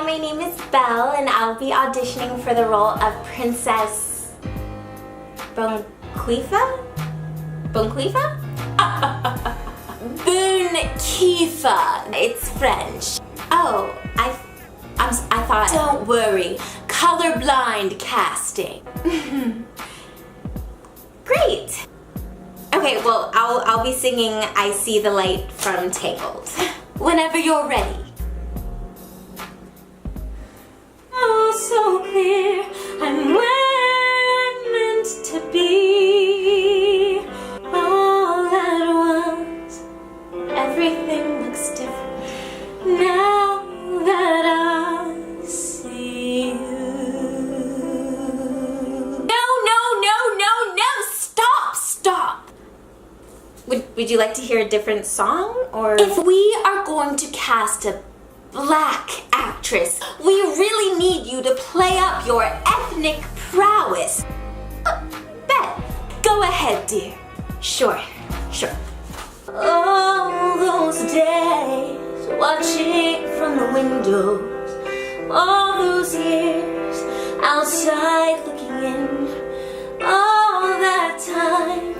Hi, my name is Belle, and I'll be auditioning for the role of Princess Bonquifa? Bonquifa? Bonquifa. It's French. Oh, I thought. Don't worry, colorblind casting. Great. Okay, well, I'll be singing "I See the Light" from Tangled whenever you're ready. Oh, so clear, I'm where I'm meant to be. All at once, everything looks different now that I see you. No, stop. Would you like to hear a different song, or? If we are going to cast a black actress, we really need you to play up your ethnic prowess. Belle, go ahead, dear. Sure. All those days watching from the windows, all those years outside looking in, all that time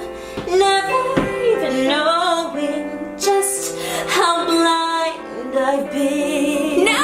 never even knowing just how blind I've been. No!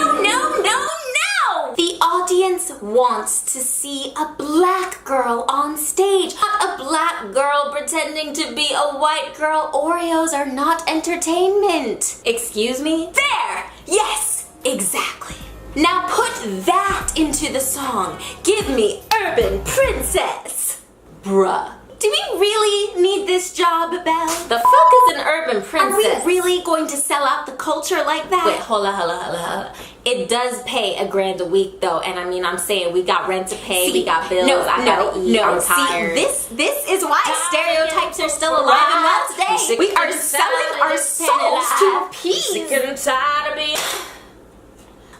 The audience wants to see a black girl on stage, not a black girl pretending to be a white girl. Oreos are not entertainment. Excuse me? There! Yes, exactly. Now put that into the song. Give me Urban Princess. Bruh. Do we really need this job, Belle? The fuck is an urban princess? Are we really going to sell out the culture like that? Wait, holla. It does pay $1,000 a week though, and I mean, I'm saying we got rent to pay, we got bills, I gotta eat, I'm tired. See, this is why stereotypes are still alive and well today. We are selling our souls to appease. Sick and tired of being...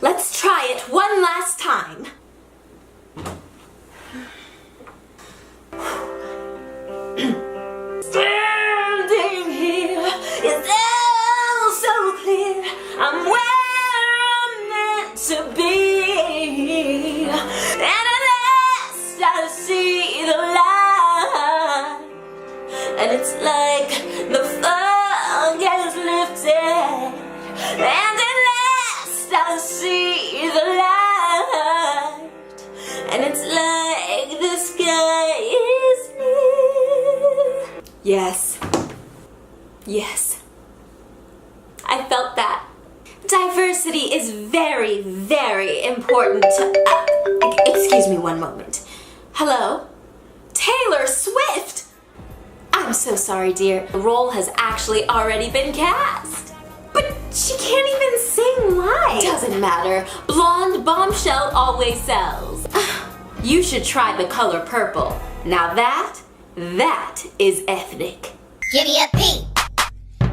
Let's try it one last time. Standing here is all so clear. I'm where I'm meant to be, and at last I see the light, and it's like the fog has lifted, and at last I see the light, and it's like the sky is near. Yes, I felt that. Diversity is very, very important to... excuse me one moment. Hello? Taylor Swift! I'm so sorry, dear. The role has actually already been cast. But she can't even sing live. Doesn't matter. Blonde bombshell always sells. You should try the color purple. Now that is ethnic. Give me a P,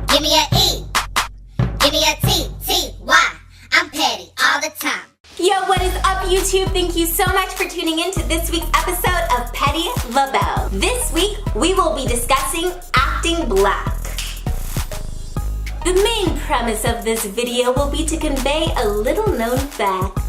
give me a E, give me a T, T-Y. I'm petty all the time. Yo, what is up, YouTube? Thank you so much for tuning in to this week's episode of PettyLaBelle. This week, we will be discussing acting black. The main premise of this video will be to convey a little known fact.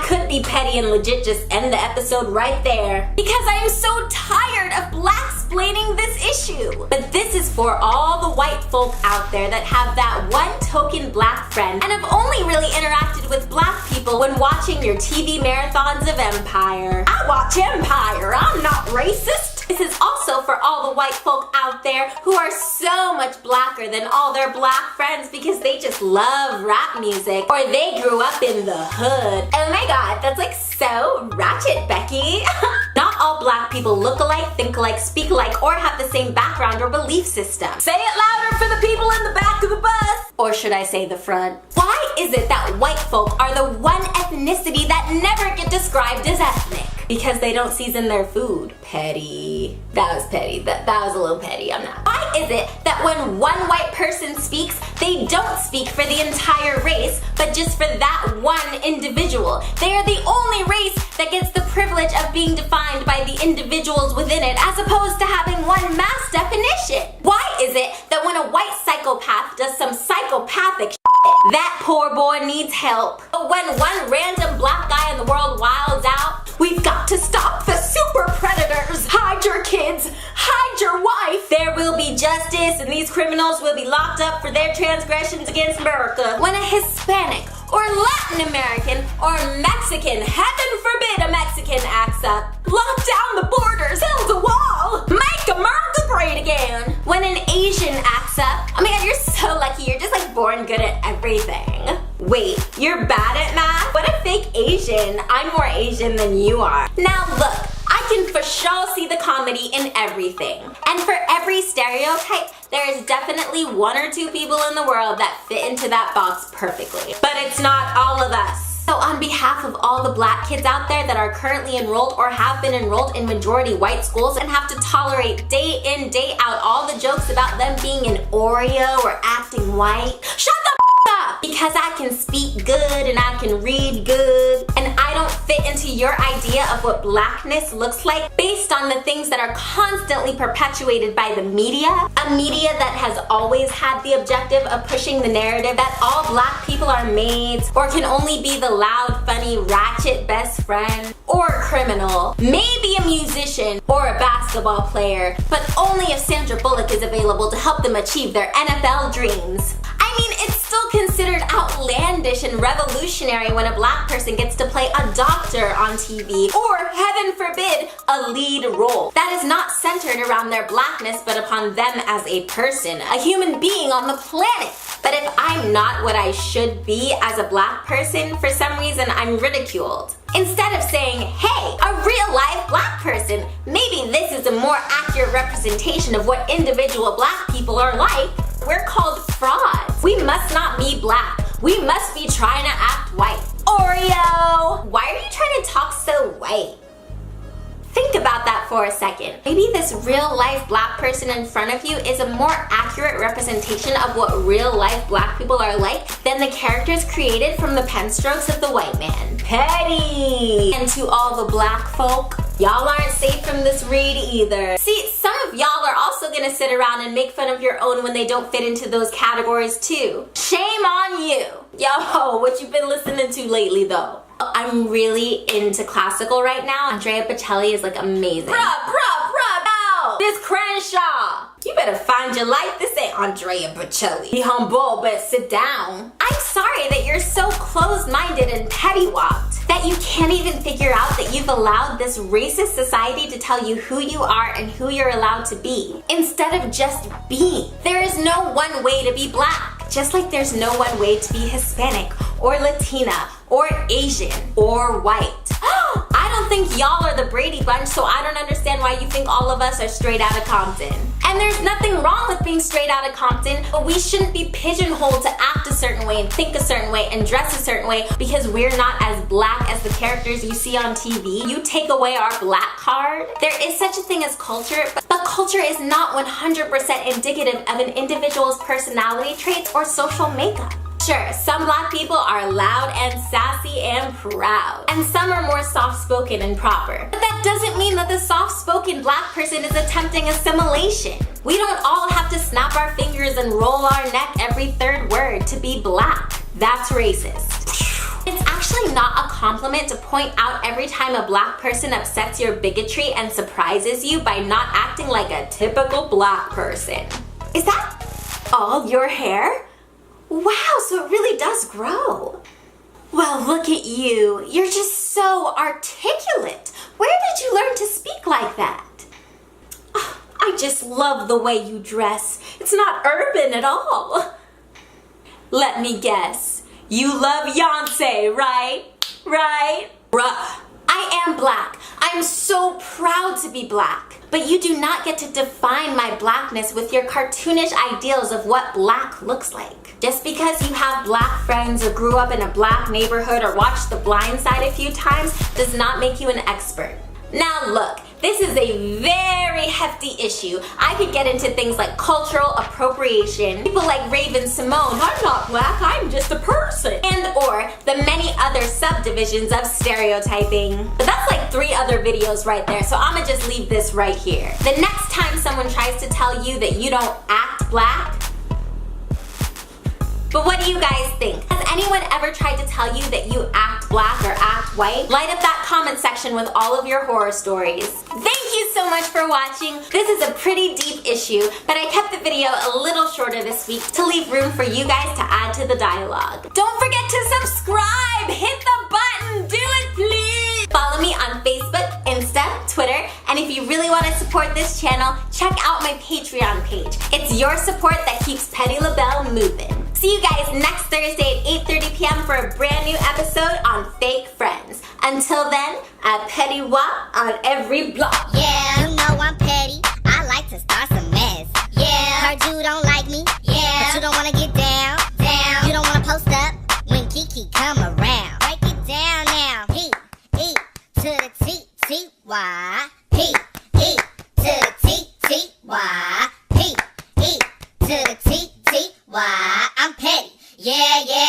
Could be petty and legit just end the episode right there, because I am so tired of black-splaining this issue. But this is for all the white folk out there that have that one token black friend and have only really interacted with black people when watching your TV marathons of Empire. I watch Empire, I'm not racist. This is also for all the white folk out there who are so much blacker than all their black friends because they just love rap music or they grew up in the hood. Oh my god, that's like so ratchet, Becky. Not all black people look alike, think alike, speak alike, or have the same background or belief system. Say it louder for the people in the back of the bus. Or should I say the front? Why is it that white folk are the one ethnicity that never get described as ethnic? Because they don't season their food. Petty. That was petty. That was a little petty, I'm not. Why is it that when one white person speaks, they don't speak for the entire race, but just for that one individual? They are the only race that gets the privilege of being defined by the individuals within it, as opposed to having one mass definition. Why is it that when a white psychopath does some psychopathic help. But when one random black guy in the world wilds out, we've got to stop the super predators. Hide your kids, hide your wife. There will be justice and these criminals will be locked up for their transgressions against America. When a Hispanic or Latin American or Mexican, heaven forbid a Mexican, acts up, lock down the borders, build a wall, make America great again. When an Asian acts up, oh my god, you're so lucky, you're just like born good at everything. Wait, you're bad at math? What a fake Asian. I'm more Asian than you are. Now look, I can for sure see the comedy in everything. And for every stereotype, there is definitely one or two people in the world that fit into that box perfectly. But it's not all of us. So on behalf of all the black kids out there that are currently enrolled or have been enrolled in majority white schools and have to tolerate day in, day out all the jokes about them being an Oreo or acting white, shut the up! Because I can speak good and I can read good and I don't fit into your idea of what blackness looks like based on the things that are constantly perpetuated by the media, a media that has always had the objective of pushing the narrative that all black people are maids or can only be the loud, funny, ratchet best friend or criminal, maybe a musician or a basketball player, but only if Sandra Bullock is available to help them achieve their NFL dreams. I mean, it's still considered outlandish and revolutionary when a black person gets to play a doctor on TV or, heaven forbid, a lead role. That is not centered around their blackness but upon them as a person, a human being on the planet. But if I'm not what I should be as a black person, for some reason I'm ridiculed. Instead of saying, hey, a real life black person, maybe this is a more accurate representation of what individual black people are like, we're called frauds. We must not be black. We must be trying to act white. Oreo! Why are you trying to talk so white? Think about that for a second. Maybe this real life black person in front of you is a more accurate representation of what real life black people are like than the characters created from the pen strokes of the white man. Petty! And to all the black folk, y'all aren't safe from this read either. See, some of y'all are also gonna sit around and make fun of your own when they don't fit into those categories too. Shame on you! Yo, what you been listening to lately though? I'm really into classical right now. Andrea Bocelli is like amazing. Bruh, Miss Crenshaw! You better find your life. This ain't Andrea Bocelli. Be humble, but sit down. I'm sorry that you're so closed-minded and petty-walked that you can't even figure out that you've allowed this racist society to tell you who you are and who you're allowed to be, instead of just being. There is no one way to be black, just like there's no one way to be Hispanic or Latina or Asian or white. I don't think y'all are the Brady Bunch, so I don't understand why you think all of us are straight out of Compton. And there's nothing wrong with being straight out of Compton, but we shouldn't be pigeonholed to act a certain way and think a certain way and dress a certain way because we're not as black as the characters you see on TV. You take away our black card. There is such a thing as culture, but culture is not 100% indicative of an individual's personality traits or social makeup. Sure, some black people are loud and sassy and proud, and some are more soft-spoken and proper. But that doesn't mean that the soft-spoken black person is attempting assimilation. We don't all have to snap our fingers and roll our neck every third word to be black. That's racist. It's actually not a compliment to point out every time a black person upsets your bigotry and surprises you by not acting like a typical black person. Is that all your hair? Wow, so it really does grow. Well, look at you. You're just so articulate. Where did you learn to speak like that? Oh, I just love the way you dress. It's not urban at all. Let me guess. You love Beyonce, right? Right? Bruh. I am black. I'm so proud to be black. But you do not get to define my blackness with your cartoonish ideals of what black looks like. Just because you have black friends or grew up in a black neighborhood or watched The Blind Side a few times does not make you an expert. Now look, this is a very hefty issue. I could get into things like cultural appropriation, people like Raven Simone, I'm not black, I'm just a person, and or the many other subdivisions of stereotyping. But that's like 3 other videos right there, so I'ma just leave this right here. The next time someone tries to tell you that you don't act black, But what do you guys think? Has anyone ever tried to tell you that you act black or act white? Light up that comment section with all of your horror stories. Thank you so much for watching. This is a pretty deep issue, but I kept the video a little shorter this week to leave room for you guys to add to the dialogue. Don't forget to subscribe! Hit the button! Do it, please! Follow me on Facebook, Insta, Twitter, and if you really want to support this channel, check out my Patreon page. It's your support that keeps PettyLaBelle moving. See you guys next Thursday at 8:30 p.m. for a brand new episode on Fake Friends. Until then, a petty wop on every block. Yeah, you know I'm petty. I like to start some mess. Yeah, heard you don't like me. Yeah, but you don't wanna get down. Down. You don't wanna post up when Kiki come around. Break it down now. P E to the T T Y. P E to the T T Y. P E to the T T Y. I'm petty. Yeah, yeah.